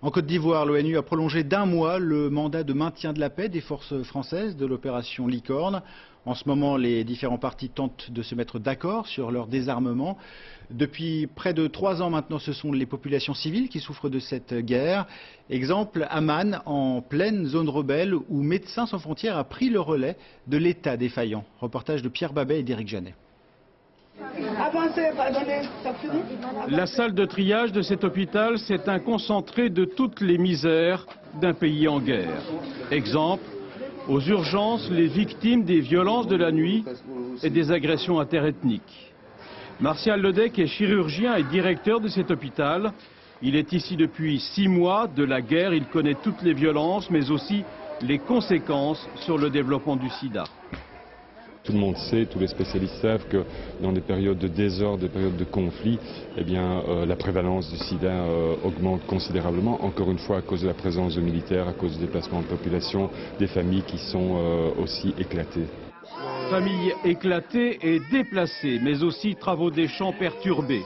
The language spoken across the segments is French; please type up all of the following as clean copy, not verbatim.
En Côte d'Ivoire, l'ONU a prolongé d'1 mois le mandat de maintien de la paix des forces françaises de l'opération Licorne. En ce moment, les différents partis tentent de se mettre d'accord sur leur désarmement. Depuis près de 3 ans maintenant, ce sont les populations civiles qui souffrent de cette guerre. Exemple, Amman, en pleine zone rebelle, où Médecins sans frontières a pris le relais de l'État défaillant. Reportage de Pierre Babet et d'Éric Janet. La salle de triage de cet hôpital, c'est un concentré de toutes les misères d'un pays en guerre. Exemple, aux urgences, les victimes des violences de la nuit et des agressions interethniques. Martial Ledec est chirurgien et directeur de cet hôpital. Il est ici depuis 6 mois de la guerre. Il connaît toutes les violences, mais aussi les conséquences sur le développement du sida. Tout le monde sait, tous les spécialistes savent que dans des périodes de désordre, des périodes de conflit, eh bien, la prévalence du sida augmente considérablement, encore une fois à cause de la présence de militaires, à cause du déplacement de population, des familles qui sont aussi éclatées. Familles éclatées et déplacées, mais aussi travaux des champs perturbés.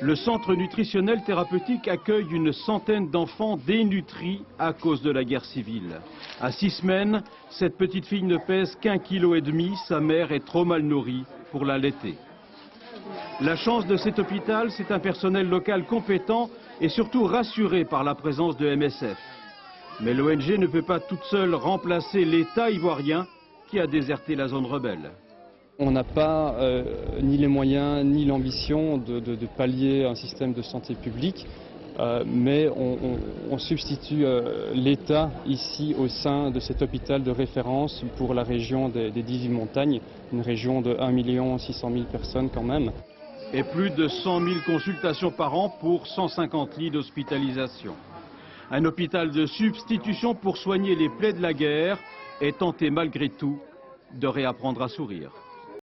Le centre nutritionnel thérapeutique accueille une centaine d'enfants dénutris à cause de la guerre civile. À 6 semaines, cette petite fille ne pèse qu'1,5 kg. Sa mère est trop mal nourrie pour l'allaiter. La chance de cet hôpital, c'est un personnel local compétent et surtout rassuré par la présence de MSF. Mais l'ONG ne peut pas toute seule remplacer l'État ivoirien qui a déserté la zone rebelle. On n'a pas ni les moyens ni l'ambition de pallier un système de santé publique, mais on substitue l'État ici au sein de cet hôpital de référence pour la région des 18 montagnes, une région de 1 600 000 personnes quand même. Et plus de 100 000 consultations par an pour 150 lits d'hospitalisation. Un hôpital de substitution pour soigner les plaies de la guerre et tenter malgré tout de réapprendre à sourire.